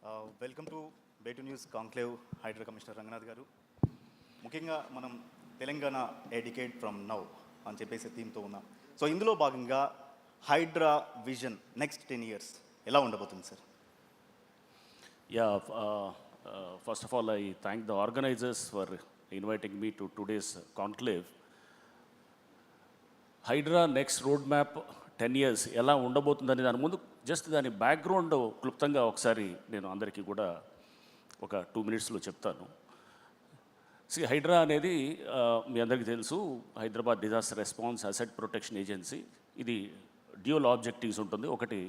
Welcome to బేటు news conclave Hydraa commissioner Ranganath garu. ముఖ్యంగా మనం Telangana a decade from now అని చెప్పేసి థీమ్తో ఉన్నాం. సో ఇందులో భాగంగా హైడ్రా విజన్ నెక్స్ట్ 10 years ఎలా ఉండబోతుంది sir? First of all, I thank the organizers for inviting me to today's conclave. HYDRAA next road map 10 years ఎలా ఉండబోతుందని దాని ముందు జస్ట్ దాని బ్యాక్గ్రౌండ్ క్లుప్తంగా ఒకసారి నేను అందరికీ కూడా ఒక 2 minutesలో చెప్తాను. హైడ్రా అనేది మీ అందరికీ తెలుసు, Hyderabad disaster response asset protection agency. ఇది డ్యూయల్ ఆబ్జెక్టివ్స్ ఉంటుంది. ఒకటి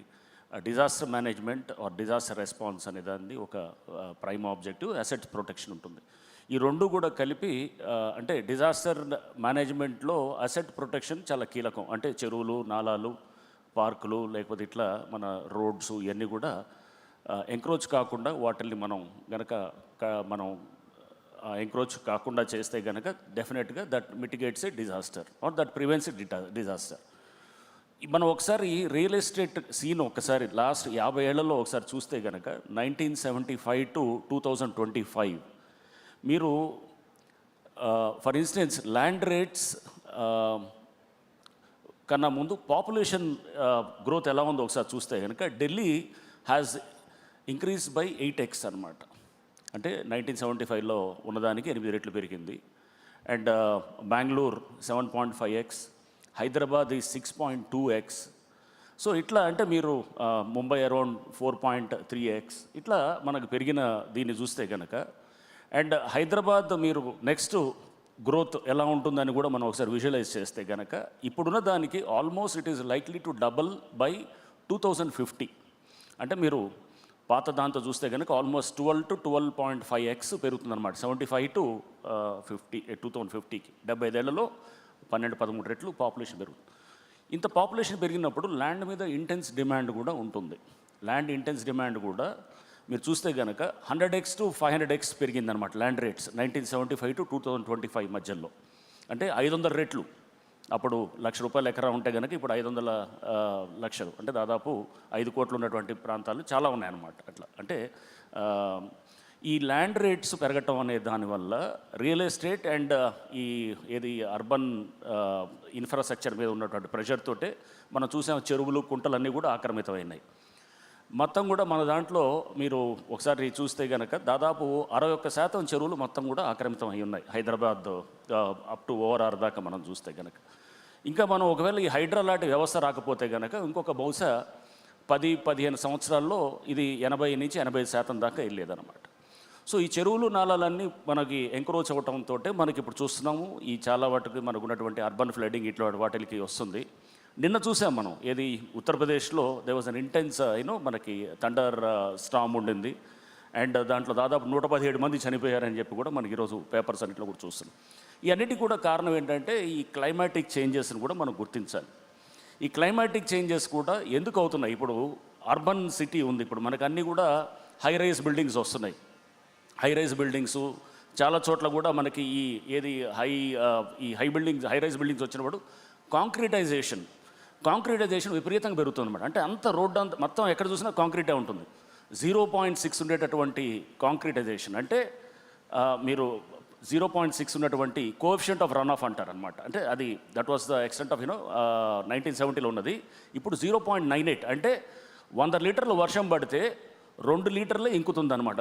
disaster management or disaster response అనే దాన్ని ఒక ప్రైమ్ ఆబ్జెక్టివ్, అసెట్ ప్రొటెక్షన్ ఉంటుంది. ఈ రెండు కూడా కలిపి అంటే డిజాస్టర్ మేనేజ్మెంట్లో అసెట్ ప్రొటెక్షన్ చాలా కీలకం. అంటే చెరువులు, నాలాలు, పార్కులు, లేకపోతే ఇట్లా మన రోడ్స్ ఇవన్నీ కూడా ఎంక్రోచ్ కాకుండా వాటిల్ని మనం గనక ఎంక్రోచ్ కాకుండా చేస్తే గనక డెఫినెట్గా that mitigates a disaster or that prevents a disaster. మనం ఒకసారి రియల్ ఎస్టేట్ సీన్ ఒకసారి లాస్ట్ 50 ఏళ్లలో ఒకసారి చూస్తే కనుక 1975 to 2025 మీరు ఫర్ ఇన్స్టెన్స్ ల్యాండ్ రేట్స్ కన్నా ముందు పాపులేషన్ గ్రోత్ ఎలా ఉందో ఒకసారి చూస్తే కనుక Delhi has increase by 8x అనమాట. అంటే 1975లో ఉన్నదానికి 8 రెట్లు పెరిగింది. And Bengaluru 7.5x, Hyderabad 6.2x. So ఇట్లా అంటే మీరు ముంబై అరౌండ్ 4.3x ఇట్లా మనకు పెరిగిన దీన్ని చూస్తే కనుక, అండ్ హైదరాబాద్ మీరు నెక్స్ట్ గ్రోత్ ఎలా ఉంటుందని కూడా మనం ఒకసారి విజువలైజ్ చేస్తే కనుక ఇప్పుడున్న దానికి almost it is likely to double by 2050. అంటే మీరు పాత దాంతో చూస్తే కనుక ఆల్మోస్ట్ 12 to 12.5x పెరుగుతుందన్నమాట. 75 to 50 2050కి 75 ఏళ్లలో 12-13 రెట్లు పాపులేషన్ పెరుగుతుంది. ఇంత పాపులేషన్ పెరిగినప్పుడు ల్యాండ్ మీద ఇంటెన్స్ డిమాండ్ కూడా ఉంటుంది. ల్యాండ్ ఇంటెన్స్ డిమాండ్ కూడా మీరు చూస్తే కనుక 100x to 500x పెరిగిందనమాట ల్యాండ్ రేట్స్ 1975 to 2025 మధ్యలో. అంటే 500 రెట్లు. అప్పుడు ₹1,00,000 ఎకరా ఉంటే కనుక ఇప్పుడు 500 లక్షలు, అంటే దాదాపు 5 కోట్లు ఉన్నటువంటి ప్రాంతాలు చాలా ఉన్నాయన్నమాట. అట్లా అంటే ఈ ల్యాండ్ రేట్స్ పెరగటం అనే దానివల్ల రియల్ ఎస్టేట్ అండ్ ఈ ఏది అర్బన్ ఇన్ఫ్రాస్ట్రక్చర్ మీద ఉన్నటువంటి ప్రెషర్ తోటే మనం చూసాం చెరువులు, కుంటలు అన్నీ కూడా ఆక్రమితమైనాయి. మొత్తం కూడా మన దాంట్లో మీరు ఒకసారి చూస్తే కనుక దాదాపు 61% చెరువులు మొత్తం కూడా ఆక్రమితం అయి ఉన్నాయి హైదరాబాద్ అప్ టు ఓఆర్ఆర్ దాకా మనం చూస్తే కనుక. ఇంకా మనం ఒకవేళ ఈ హైడ్రా లాంటి వ్యవస్థ రాకపోతే కనుక ఇంకొక బహుశా 10-15 సంవత్సరాల్లో ఇది 80 నుంచి 80% దాకా వెళ్ళేదన్నమాట. సో ఈ చెరువులు, నాలాలన్నీ మనకి ఎంక్రోచ్ అవ్వటంతో మనకి ఇప్పుడు చూస్తున్నాము ఈ చాలా వాటికి మనకు ఉన్నటువంటి అర్బన్ ఫ్లడింగ్ ఇట్లా వాటికి వస్తుంది. నిన్న చూసాం మనం ఏది ఉత్తరప్రదేశ్లో దే వాజ్ అన్ ఇంటెన్స్ మనకి థండర్ స్టార్మ్ ఉండింది. అండ్ దాంట్లో దాదాపు 117 మంది చనిపోయారని చెప్పి కూడా మనకి ఈరోజు పేపర్స్ అన్నింటిలో కూడా చూస్తున్నాం. ఈ అన్నిటికీ కూడా కారణం ఏంటంటే ఈ క్లైమాటిక్ చేంజెస్ని కూడా మనం గుర్తించాలి. ఈ క్లైమాటిక్ చేంజెస్ కూడా ఎందుకు అవుతున్నాయి? ఇప్పుడు అర్బన్ సిటీ ఉంది, ఇప్పుడు మనకు అన్నీ కూడా హై రైజ్ బిల్డింగ్స్ వస్తున్నాయి. హై రైజ్ బిల్డింగ్స్ చాలా చోట్ల కూడా మనకి ఈ ఏది హై రైజ్ బిల్డింగ్స్ వచ్చినప్పుడు కాంక్రీటైజేషన్ విపరీతంగా పెరుగుతుంది అనమాట. అంటే అంత రోడ్డు అంత మొత్తం ఎక్కడ చూసినా కాంక్రీటే ఉంటుంది. 0.6 ఉండేటటువంటి కాంక్రీటైజేషన్ అంటే మీరు 0.6 ఉన్నటువంటి కోఎఫిషియంట్ ఆఫ్ రన్ ఆఫ్ అంటారు అనమాట. అంటే అది that was the extent of 1970లో ఉన్నది. ఇప్పుడు 0.98 అంటే 100 లీటర్లు వర్షం పడితే 2 లీటర్లే ఇంకుతుంది అనమాట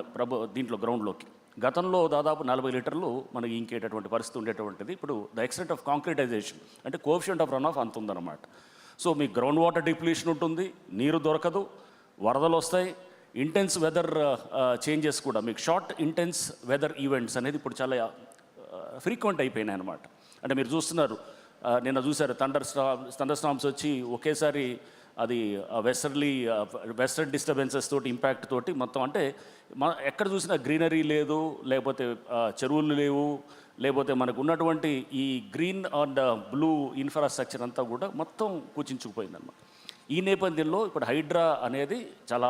దీంట్లో గ్రౌండ్లోకి. గతంలో దాదాపు 40 లీటర్లు మనకి ఇంకేటటువంటి పరిస్థితి ఉండేటువంటిది. ఇప్పుడు ద ఎక్స్టెంట్ ఆఫ్ కాంక్రీటైజేషన్ అంటే కోఎఫిషియంట్ ఆఫ్ రన్ ఆఫ్ అంత ఉందన్నమాట. సో మీ గ్రౌండ్ వాటర్ డిప్లీషన్ ఉంటుంది, నీరు దొరకదు, వరదలు వస్తాయి, ఇంటెన్స్ వెదర్ చేంజెస్ కూడా మీకు షార్ట్ ఇంటెన్స్ వెదర్ ఈవెంట్స్ అనేది ఇప్పుడు చాలా ఫ్రీక్వెంట్ అయిపోయినాయి అనమాట. అంటే మీరు చూస్తున్నారు, నిన్న చూసారు థండర్ స్టార్మ్స్ వచ్చి ఒకేసారి అది వెస్టర్న్ డిస్టర్బెన్సెస్ తోటి ఇంపాక్ట్ తోటి మొత్తం అంటే ఎక్కడ చూసినా గ్రీనరీ లేదు, లేకపోతే చెరువులు లేవు, లేకపోతే మనకు ఉన్నటువంటి ఈ గ్రీన్ అండ్ బ్లూ ఇన్ఫ్రాస్ట్రక్చర్ అంతా కూడా మొత్తం కుచించుకుపోయిందన్నమాట. ఈ నేపథ్యంలో ఇప్పుడు హైడ్రా అనేది చాలా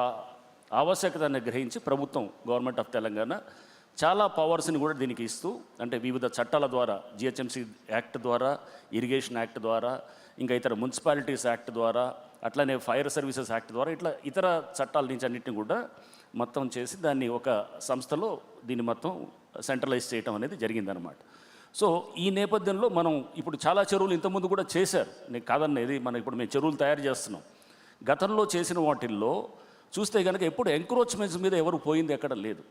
ఆవశ్యకతను గ్రహించి ప్రభుత్వం గవర్నమెంట్ ఆఫ్ తెలంగాణ చాలా పవర్స్ని కూడా దీనికి ఇస్తూ, అంటే వివిధ చట్టాల ద్వారా జిహెచ్ఎంసీ యాక్ట్ ద్వారా, ఇరిగేషన్ యాక్ట్ ద్వారా, ఇంకా ఇతర మున్సిపాలిటీస్ యాక్ట్ ద్వారా, అట్లానే ఫైర్ సర్వీసెస్ యాక్ట్ ద్వారా ఇట్లా ఇతర చట్టాల నుంచి అన్నింటిని కూడా మొత్తం చేసి దాన్ని ఒక సంస్థలో దీన్ని మొత్తం సెంట్రలైజ్ చేయటం అనేది జరిగిందనమాట. సో ఈ నేపథ్యంలో మనం ఇప్పుడు చాలా చెరువులు ఇంతకుముందు కూడా చేశారు, నేను కాదనేది, మనం ఇప్పుడు మేము చెరువులు తయారు చేస్తున్నాం. గతంలో చేసిన వాటిల్లో చూస్తే కనుక ఎప్పుడు ఎంక్రోచ్మెంట్స్ మీద ఎవరు పోయింది ఎక్కడ లేదు.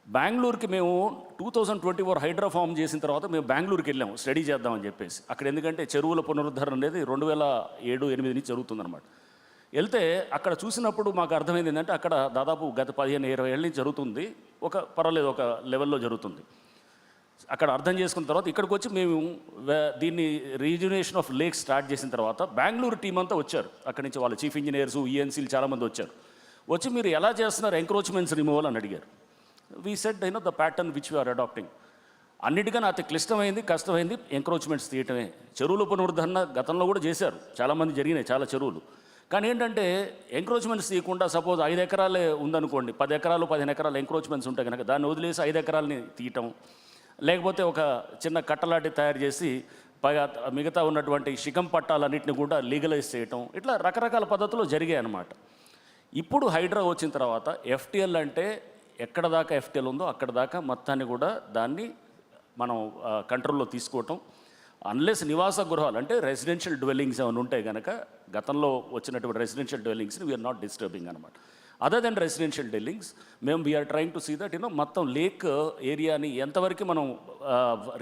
బెంగళూరుకి మేము 2024 హైడ్రా ఫామ్ చేసిన తర్వాత మేము బెంగళూరుకి వెళ్ళాము స్టడీ చేద్దామని చెప్పేసి. అక్కడ ఎందుకంటే చెరువుల పునరుద్ధరణ అనేది 2007-8 నుంచి జరుగుతుందన్నమాట. వెళ్తే అక్కడ చూసినప్పుడు మాకు అర్థమైంది ఏంటంటే అక్కడ దాదాపు గత 15-20 ఏళ్ళ నుంచి జరుగుతుంది, ఒక పర్వాలేదు ఒక లెవెల్లో జరుగుతుంది. అక్కడ అర్థం చేసుకున్న తర్వాత ఇక్కడికి వచ్చి మేము దీన్ని రీజునేషన్ ఆఫ్ లేక్ స్టార్ట్ చేసిన తర్వాత బెంగళూరు టీం అంతా వచ్చారు. అక్కడి నుంచి వాళ్ళ చీఫ్ ఇంజనీర్స్, ఈఎన్సీలు చాలామంది వచ్చారు. వచ్చి మీరు ఎలా చేస్తున్నారు ఎంక్రోచ్మెంట్స్ రిమూవల్ అని అడిగారు. We said the pattern which we are adopting. అన్నిటికన్నా అతి క్లిష్టమైంది, కష్టమైంది ఎంక్రోచ్మెంట్స్ తీయటమే. చెరువుల పునరుద్ధరణ గతంలో కూడా చేశారు, చాలామంది జరిగినాయి చాలా చెరువులు. కానీ ఏంటంటే ఎంక్రోచ్మెంట్స్ తీయకుండా సపోజ్ 5 ఎకరాలే ఉందనుకోండి, 10 ఎకరాలు 15 ఎకరాలు ఎంక్రోచ్మెంట్స్ ఉంటాయి కనుక దాన్ని వదిలేసి 5 ఎకరాలని తీయటం, లేకపోతే ఒక చిన్న కట్టలాంటి తయారు చేసి మిగతా ఉన్నటువంటి శిఖం పట్టాలన్నింటినీ కూడా లీగలైజ్ చేయటం, ఇట్లా రకరకాల పద్ధతులు జరిగాయి అన్నమాట. ఇప్పుడు హైడ్రా వచ్చిన తర్వాత ఎఫ్టీఎల్ అంటే ఎక్కడ దాకా ఎఫ్టీఎల్ ఉందో అక్కడ దాకా మొత్తాన్ని కూడా దాన్ని మనం కంట్రోల్లో తీసుకోవటం. అన్లెస్ నివాస గృహాలు అంటే రెసిడెన్షియల్ డ్వెల్లింగ్స్ ఏమైనా ఉంటాయి కనుక గతంలో వచ్చినటువంటి రెసిడెన్షియల్ డ్వెల్లింగ్స్ని వీఆర్ నాట్ డిస్టర్బింగ్ అనమాట. అదర్ దెన్ రెసిడెన్షియల్ డ్వెల్లింగ్స్ మేము we are trying to see that మొత్తం లేక్ ఏరియాని ఎంతవరకు మనం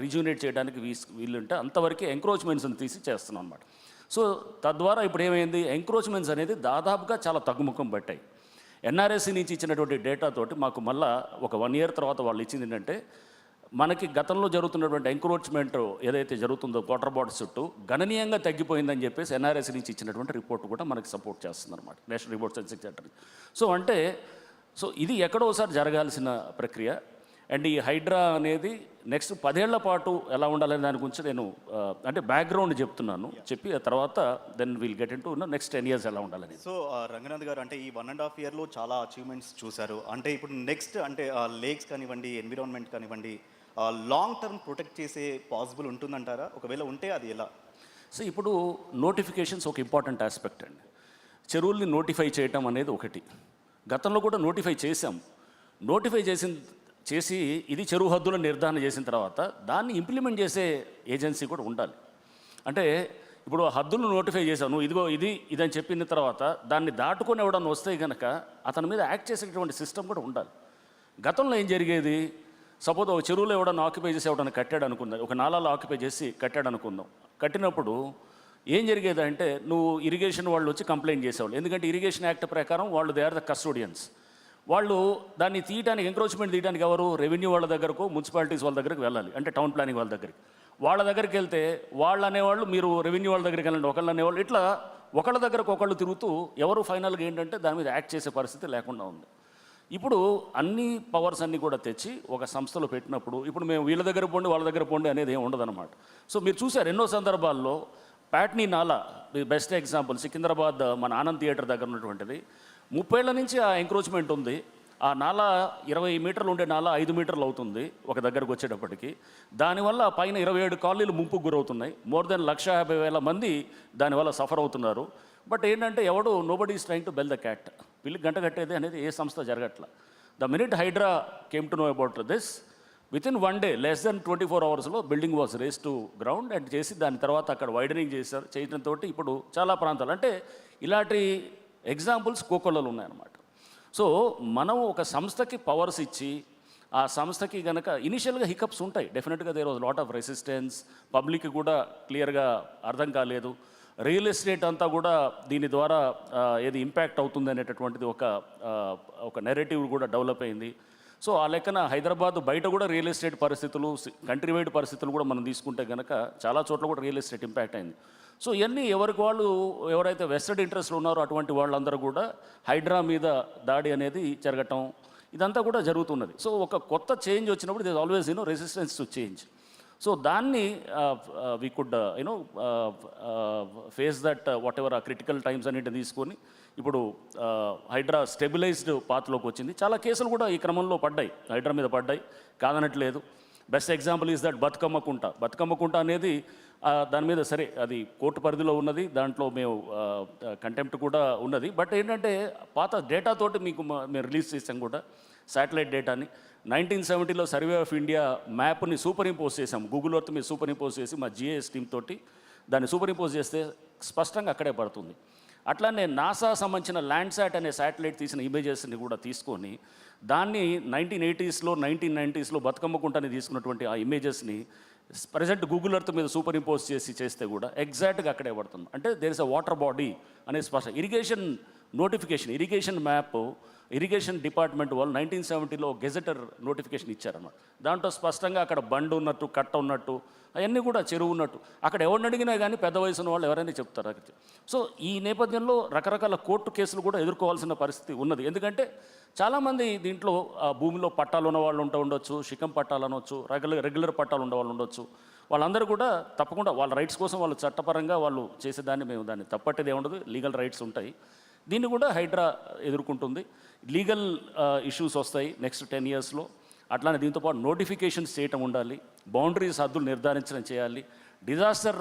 రిజ్యూనేట్ చేయడానికి వీలుంటే అంతవరకు ఎంక్రోచ్మెంట్స్ని తీసి చేస్తున్నాం అనమాట. సో తద్వారా ఇప్పుడు ఏమైంది, ఎంక్రోచ్మెంట్స్ అనేది దాదాపుగా చాలా తగ్గుముఖం పట్టాయి. ఎన్ఆర్ఎస్సి నుంచి ఇచ్చినటువంటి డేటాతోటి మాకు మళ్ళీ ఒక 1 year తర్వాత వాళ్ళు ఇచ్చింది ఏంటంటే మనకి గతంలో జరుగుతున్నటువంటి ఎంక్రోచ్మెంట్ ఏదైతే జరుగుతుందో వాటర్ బాటిల్స్ చుట్టూ గణనీయంగా తగ్గిపోయిందని చెప్పేసి ఎన్ఆర్ఎస్సి నుంచి ఇచ్చినటువంటి రిపోర్ట్ కూడా మనకి సపోర్ట్ చేస్తుంది అనమాట, national report sensing centre. So ఇది ఎక్కడోసారి జరగాల్సిన ప్రక్రియ. అండ్ ఈ హైడ్రా అనేది నెక్స్ట్ 10 ఏళ్ల పాటు ఎలా ఉండాలనే దాని గురించి నేను అంటే బ్యాక్గ్రౌండ్ చెప్తున్నాను, చెప్పి ఆ తర్వాత then will get into next 10 years ఎలా ఉండాలని. సో రంగనాథ్ గారు అంటే ఈ 1.5 yearలో చాలా అచీవ్మెంట్స్ చూశారు. అంటే ఇప్పుడు నెక్స్ట్ అంటే లేక్స్ కానివ్వండి, ఎన్విరాన్మెంట్ కానివ్వండి, లాంగ్ టర్మ్ ప్రొటెక్ట్ చేసే పాసిబుల్ ఉంటుందంటారా? ఒకవేళ ఉంటే అది ఎలా? సో ఇప్పుడు నోటిఫికేషన్స్ ఒక ఇంపార్టెంట్ ఆస్పెక్ట్ అండి. చెరువుల్ని నోటిఫై చేయటం అనేది ఒకటి. గతంలో కూడా నోటిఫై చేసాం. నోటిఫై చేసి ఇది చెరువు హద్దుల నిర్ధారణ చేసిన తర్వాత దాన్ని ఇంప్లిమెంట్ చేసే ఏజెన్సీ కూడా ఉండాలి. అంటే ఇప్పుడు హద్దులు నోటిఫై చేసావు, నువ్వు ఇదిగో ఇదని చెప్పిన తర్వాత దాన్ని దాటుకొని ఎవడన్నా వస్తే కనుక అతని మీద యాక్ట్ చేసేటువంటి సిస్టమ్ కూడా ఉండాలి. గతంలో ఏం జరిగేది, సపోజ్ ఒక చెరువులో ఎవడన్నా ఆక్యుపై చేసి ఎవడన్నా కట్టాడు అనుకుందాం, ఒక నాలాలో ఆక్యుపై చేసి కట్టాడు అనుకుందాం. కట్టినప్పుడు ఏం జరిగేదంటే నువ్వు ఇరిగేషన్ వాళ్ళు వచ్చి కంప్లైంట్ చేసేవాళ్ళు. ఎందుకంటే ఇరిగేషన్ యాక్ట్ ప్రకారం వాళ్ళు దే ఆర్ ద కస్టోడియన్స్. వాళ్ళు దాన్ని తీయడానికి ఎంక్రోచ్మెంట్ తీయడానికి ఎవరు, రెవెన్యూ వాళ్ళ దగ్గరకు, మున్సిపాలిటీస్ వాళ్ళ దగ్గరికి వెళ్ళాలి, అంటే టౌన్ ప్లానింగ్ వాళ్ళ దగ్గరికి. వాళ్ళ దగ్గరికి వెళ్తే వాళ్ళు అనేవాళ్ళు మీరు రెవెన్యూ వాళ్ళ దగ్గరికి వెళ్ళండి, ఒకళ్ళు అనేవాళ్ళు, ఇట్లా ఒకళ్ళ దగ్గరకు ఒకళ్ళు తిరుగుతూ ఎవరు ఫైనల్గా ఏంటంటే దాని మీద యాక్ట్ చేసే పరిస్థితి లేకుండా ఉంది. ఇప్పుడు అన్ని పవర్స్ అన్నీ కూడా తెచ్చి ఒక సంస్థలో పెట్టినప్పుడు ఇప్పుడు మేము వీళ్ళ దగ్గర పోండి వాళ్ళ దగ్గర పోండి అనేది ఏమి ఉండదన్నమాట. సో మీరు చూసారు ఎన్నో సందర్భాల్లో ప్యాట్నీ నాలా బెస్ట్ ఎగ్జాంపుల్, సికింద్రాబాద్ మన ఆనంద్ థియేటర్ దగ్గర ఉన్నటువంటిది 30 ఏళ్ల నుంచి ఆ ఎంక్రోచ్మెంట్ ఉంది. ఆ నాలా 20 మీటర్లు ఉండే నాలా 5 మీటర్లు అవుతుంది ఒక దగ్గరకు వచ్చేటప్పటికి. దానివల్ల పైన 27 కాలనీలు ముంపుకు గురవుతున్నాయి. మోర్ దెన్ 150,000 మంది దానివల్ల సఫర్ అవుతున్నారు. బట్ ఏంటంటే ఎవడు nobody is trying to bell the cat, పిల్లికి గంట కట్టేది అనేది ఏ సంస్థ జరగట్ల. The minute Hydraa came to know about this, within 1 day less than 24 hours building was raised to ground and చేసి దాని తర్వాత అక్కడ వైడనింగ్ చేశారు. చేయడంతో ఇప్పుడు చాలా ప్రాంతాలు అంటే ఇలాంటి ఎగ్జాంపుల్స్ కోకొల్లలు ఉన్నాయన్నమాట. సో మనం ఒక సంస్థకి పవర్స్ ఇచ్చి ఆ సంస్థకి కనుక ఇనిషియల్గా హికప్స్ ఉంటాయి, డెఫినెట్గా there was lot of resistance, public కూడా క్లియర్గా అర్థం కాలేదు, రియల్ ఎస్టేట్ అంతా కూడా దీని ద్వారా ఏది ఇంపాక్ట్ అవుతుంది అనేటటువంటిది ఒక నెరేటివ్ కూడా డెవలప్ అయింది. సో ఆ లెక్కన హైదరాబాద్ బయట కూడా రియల్ ఎస్టేట్ పరిస్థితులు, కంట్రీ వైడ్ పరిస్థితులు కూడా మనం తీసుకుంటే కనుక చాలా చోట్ల కూడా రియల్ ఎస్టేట్ ఇంపాక్ట్ అయింది. సో ఇవన్నీ ఎవరైతే వెస్టెడ్ ఇంట్రెస్ట్లు ఉన్నారో అటువంటి వాళ్ళందరూ కూడా హైడ్రా మీద దాడి అనేది జరగటం ఇదంతా కూడా జరుగుతున్నది. సో ఒక కొత్త చేంజ్ వచ్చినప్పుడు this always resistance to change. So దాన్ని we could face that whatever uh critical times అన్నింటిని తీసుకొని ఇప్పుడు హైడ్రా స్టెబిలైజ్డ్ పాత్లోకి వచ్చింది. చాలా కేసులు కూడా ఈ క్రమంలో పడ్డాయి, హైడ్రా మీద పడ్డాయి, కాదనట్లేదు. Best example is that Bathukamma Kunta అనేది దాని మీద సరే అది కోర్టు పరిధిలో ఉన్నది, దాంట్లో మేము కంటెంప్ట్ కూడా ఉన్నది. బట్ ఏంటంటే పాత డేటాతోటి మేము రిలీజ్ చేసాం కూడా, శాటిలైట్ డేటాని. 1970లో సర్వే ఆఫ్ ఇండియా మ్యాప్ని సూపర్ ఇంపోజ్ చేసాం, గూగుల్ ఎర్త్ మీద సూపర్ ఇంపోజ్ చేసి మా జిఐఎస్ టీమ్ తోటి దాన్ని సూపర్ ఇంపోజ్ చేస్తే స్పష్టంగా అక్కడే పడుతుంది. అట్లానే నాసా సంబంధించిన ల్యాండ్సాట్ అనే శాటిలైట్ తీసిన ఇమేజెస్ని కూడా తీసుకొని దాన్ని 1980స్లో 1990స్లో బతుకమ్మ కుంటని తీసుకున్నటువంటి ఆ ఇమేజెస్ని ప్రజెంట్ గూగుల్ ఎర్త్ మీద సూపర్ ఇంపోజ్ చేస్తే కూడా ఎగ్జాక్ట్గా అక్కడే పడుతుంది. అంటే there is a water body అనే స్పష్టం. Irrigation notification, irrigation map irrigation department వాళ్ళు 1970లో గెజెటర్ నోటిఫికేషన్ ఇచ్చారన్నమాట. దాంట్లో స్పష్టంగా అక్కడ బండ్ ఉన్నట్టు, కట్ట ఉన్నట్టు, అవన్నీ కూడా చెరువు ఉన్నట్టు అక్కడ ఎవరిని అడిగినా కానీ పెద్ద వయసు ఉన్న వాళ్ళు ఎవరైనా చెప్తారు. సో ఈ నేపథ్యంలో రకరకాల కోర్టు కేసులు కూడా ఎదుర్కోవాల్సిన పరిస్థితి ఉన్నది. ఎందుకంటే చాలామంది దీంట్లో భూమిలో పట్టాలు ఉన్న వాళ్ళు ఉండొచ్చు, శిఖం పట్టాలు అనవచ్చు, రెగ్యులర్ పట్టాలు ఉన్న వాళ్ళు ఉండొచ్చు. వాళ్ళందరూ కూడా తప్పకుండా వాళ్ళ రైట్స్ కోసం వాళ్ళు చట్టపరంగా వాళ్ళు చేసేదాన్ని మేము దాన్ని తప్పట్టేది ఏముండదు, లీగల్ రైట్స్ ఉంటాయి. దీన్ని కూడా హైడ్రా ఎదుర్కొంటుంది. లీగల్ ఇష్యూస్ వస్తాయి నెక్స్ట్ 10 ఇయర్స్లో. అట్లానే దీంతోపాటు నోటిఫికేషన్స్ చేయటం ఉండాలి, బౌండరీస్ హద్దులు నిర్ధారించడం చేయాలి, డిజాస్టర్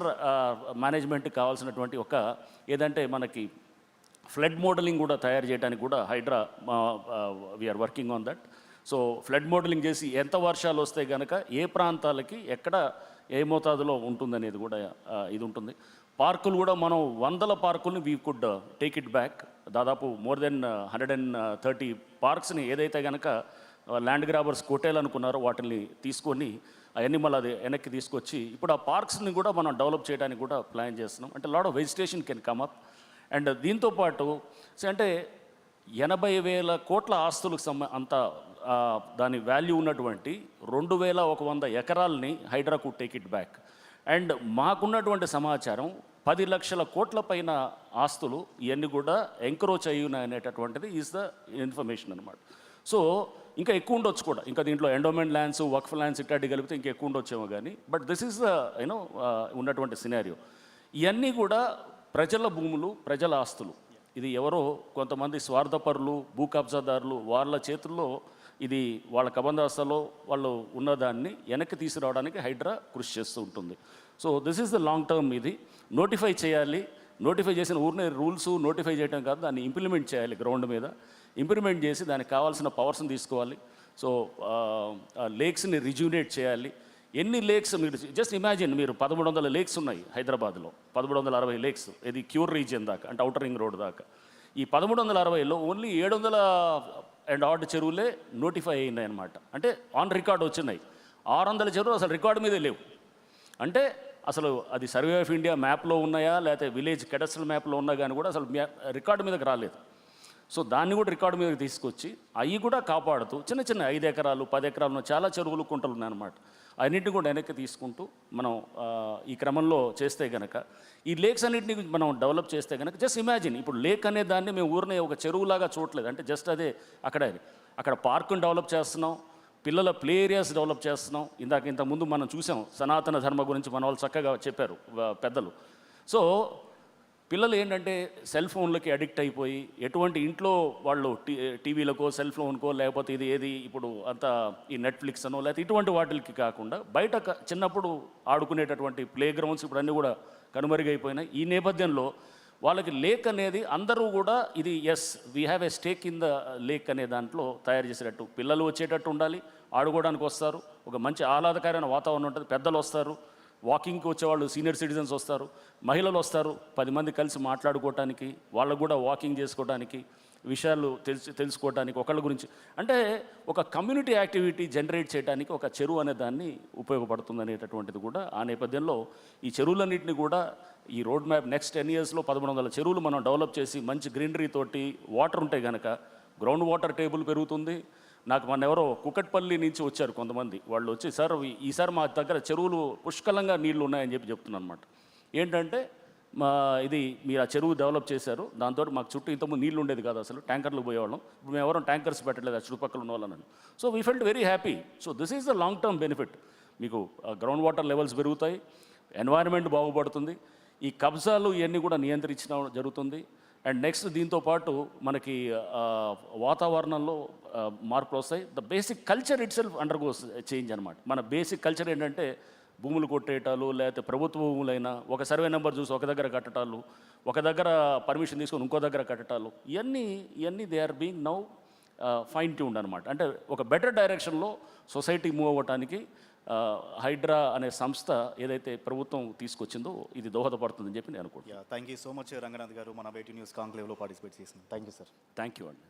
మేనేజ్మెంట్కి కావాల్సినటువంటి ఏదంటే మనకి ఫ్లడ్ మోడలింగ్ కూడా తయారు చేయడానికి కూడా HYDRAA we are working on that. So flood modelling చేసి ఎంత వర్షాలు వస్తే కనుక ఏ ప్రాంతాలకి ఎక్కడ ఏ మోతాదులో ఉంటుందనేది కూడా ఇది ఉంటుంది. పార్కులు కూడా మనం 100 పార్కుల్ని we could take it back. దాదాపు మోర్ దెన్ 130 పార్క్స్ని ఏదైతే కనుక ల్యాండ్ గ్రాబర్స్ కొట్టేయాలనుకున్నారో వాటిని తీసుకొని అవన్నీ మళ్ళీ అది వెనక్కి తీసుకొచ్చి ఇప్పుడు ఆ పార్క్స్ని కూడా మనం డెవలప్ చేయడానికి కూడా ప్లాన్ చేస్తున్నాం. అంటే lot of vegetation can come up. And దీంతోపాటు అంటే 80,000 కోట్ల ఆస్తులకు అంత దాని వాల్యూ ఉన్నటువంటి 2,100 ఎకరాలని Hydraa could take it back. And మాకున్నటువంటి సమాచారం 10 లక్షల కోట్ల పైన ఆస్తులు ఇవన్నీ కూడా ఎంక్రోచ్ అయ్యి ఉన్నాయి అనేటటువంటిది ఈజ్ ద ఇన్ఫర్మేషన్ అనమాట. సో ఇంకా ఎక్కువ ఉండొచ్చు కూడా, ఇంకా దీంట్లో ఎండోమెంట్ ల్యాండ్స్, వక్ఫ్ ల్యాండ్స్ ఇట్లాంటి కలిపితే ఇంకా ఎక్కువ ఉండొచ్చేమో కానీ, బట్ దిస్ ఈజ్ ద ఉన్నటువంటి సినారియో. ఇవన్నీ కూడా ప్రజల భూములు, ప్రజల ఆస్తులు. ఇది ఎవరో కొంతమంది స్వార్థపరులు, భూ కబ్జాదారులు వాళ్ళ చేతుల్లో ఇది వాళ్ళ కబందాస్తాలో వాళ్ళు ఉన్నదాన్ని వెనక్కి తీసుకురావడానికి హైడ్రా కృషి చేస్తూ ఉంటుంది. So this is the long term. ఇది నోటిఫై చేయాలి, నోటిఫై చేసిన ఊరినే రూల్స్ నోటిఫై చేయడం కాదు, దాన్ని ఇంప్లిమెంట్ చేయాలి. గ్రౌండ్ మీద ఇంప్లిమెంట్ చేసి దానికి కావాల్సిన పవర్స్ని తీసుకోవాలి. సో లేక్స్ని రిజ్యూనేట్ చేయాలి. ఎన్ని లేక్స్ మీరు జస్ట్ ఇమాజిన్, మీరు 1300 లేక్స్ ఉన్నాయి హైదరాబాద్లో, 1360 లేక్స్, ఇది క్యూర్ రీజియన్ దాకా, అంటే ఔటర్ రింగ్ రోడ్ దాకా. ఈ 1360లో ఓన్లీ 700 అండ్ ఆర్డ్ చెరువులే నోటిఫై అయినాయి అనమాట. అంటే ఆన్ రికార్డ్ వచ్చినాయి. 600 చెరువులు అసలు రికార్డు మీదే లేవు. అంటే అసలు అది సర్వే ఆఫ్ ఇండియా మ్యాప్లో ఉన్నాయా లేకపోతే విలేజ్ కెడస్ట్రల్ మ్యాప్లో ఉన్నా కానీ కూడా అసలు రికార్డు మీదకి రాలేదు. సో దాన్ని కూడా రికార్డు మీదకి తీసుకొచ్చి అవి కూడా కాపాడుతూ చిన్న 5 ఎకరాలు 10 ఎకరాలు ఉన్న చాలా చెరువులు, కుంటలు ఉన్నాయన్నమాట. అన్నింటినీ కూడా వెనక్కి తీసుకుంటూ మనం ఈ క్రమంలో చేస్తే కనుక ఈ లేక్స్ అన్నింటినీ మనం డెవలప్ చేస్తే కనుక జస్ట్ ఇమాజిన్, ఇప్పుడు లేక్ అనే దాన్ని మేము ఊరినే ఒక చెరువులాగా చూడలేదు. అంటే జస్ట్ అదే అక్కడ పార్కుని డెవలప్ చేస్తున్నాం, పిల్లల ప్లే ఏరియాస్ డెవలప్ చేస్తున్నాం. ఇంతకుముందు మనం చూసాం సనాతన ధర్మ గురించి మన వాళ్ళు చక్కగా చెప్పారు పెద్దలు. సో పిల్లలు ఏంటంటే సెల్ ఫోన్లకి అడిక్ట్ అయిపోయి ఎటువంటి ఇంట్లో వాళ్ళు టీవీలకో సెల్ ఫోన్కో లేకపోతే ఇది ఏది ఇప్పుడు అంతా ఈ నెట్ఫ్లిక్స్ అనో లేకపోతే ఇటువంటి వాటికి కాకుండా బయట చిన్నప్పుడు ఆడుకునేటటువంటి ప్లే గ్రౌండ్స్ ఇప్పుడు అన్నీ కూడా కనుమరుగైపోయినాయి. ఈ నేపథ్యంలో వాళ్ళకి లేక్ అనేది అందరూ కూడా ఇది as we have a stake in the lake అనే దాంట్లో తయారు చేసేటట్టు పిల్లలు వచ్చేటట్టు ఉండాలి, ఆడుకోవడానికి వస్తారు, ఒక మంచి ఆహ్లాదకరమైన వాతావరణం ఉంటుంది, పెద్దలు వస్తారు, వాకింగ్కి వచ్చేవాళ్ళు సీనియర్ సిటిజన్స్ వస్తారు, మహిళలు వస్తారు, 10 మంది కలిసి మాట్లాడుకోవటానికి, వాళ్ళకు కూడా వాకింగ్ చేసుకోవడానికి, విషయాలు తెలుసుకోవడానికి ఒకళ్ళ గురించి, అంటే ఒక కమ్యూనిటీ యాక్టివిటీ జనరేట్ చేయడానికి ఒక చెరువు అనే దాన్ని ఉపయోగపడుతుంది అనేటటువంటిది కూడా ఆ నేపథ్యంలో ఈ చెరువులన్నింటినీ కూడా ఈ రోడ్ మ్యాప్ నెక్స్ట్ 10 ఇయర్స్లో 1100 చెరువులు మనం డెవలప్ చేసి మంచి గ్రీనరీ తోటి వాటర్ ఉంటే కనుక గ్రౌండ్ వాటర్ టేబుల్ పెరుగుతుంది. నాకు మన ఎవరో కుకట్పల్లి నుంచి వచ్చారు కొంతమంది, వాళ్ళు వచ్చి సార్ ఈసారి మా దగ్గర చెరువులు పుష్కలంగా నీళ్లు ఉన్నాయని చెప్తున్నాను అనమాట. ఏంటంటే ఇది మీరు ఆ చెరువు డెవలప్ చేశారు, దాంతో మాకు చుట్టూ ఇంతకుముందు నీళ్ళు ఉండేది కాదు, అసలు ట్యాంకర్లు పోయేవాళ్ళం, ఇప్పుడు మేము ఎవరో ట్యాంకర్స్ పెట్టలేదు ఆ చుట్టుపక్కల ఉన్న వాళ్ళని. So we felt very happy. So this is the long term benefit. మీకు గ్రౌండ్ వాటర్ లెవెల్స్ పెరుగుతాయి, ఎన్వైరన్మెంట్ బాగుపడుతుంది, ఈ కబ్జాలు ఇవన్నీ కూడా నియంత్రించడం జరుగుతుంది. అండ్ నెక్స్ట్ దీంతో పాటు మనకి వాతావరణంలో మార్పులు వస్తాయి. The basic culture it self under goes change అనమాట. మన బేసిక్ కల్చర్ ఏంటంటే భూములు కొట్టేయటాలు, లేకపోతే ప్రభుత్వ భూములైనా ఒక సర్వే నెంబర్ చూసి ఒక దగ్గర కట్టటాలు, ఒక దగ్గర పర్మిషన్ తీసుకొని ఇంకో దగ్గర కట్టటాలు, ఇవన్నీ they are being now fine tuned అనమాట. అంటే ఒక బెటర్ డైరెక్షన్లో సొసైటీ మూవ్ అవ్వటానికి హైడ్రా అనే సంస్థ ఏదైతే ప్రభుత్వం తీసుకొచ్చిందో ఇది దోహదపడుతుందని చెప్పి నేను అనుకుంటున్నాను. Thank you so much Ranganath గారు మన బయట న్యూస్ కాంక్లేవ్లో పార్టిసిపేట్ చేసింది. Thank you sir. Thank you అండి.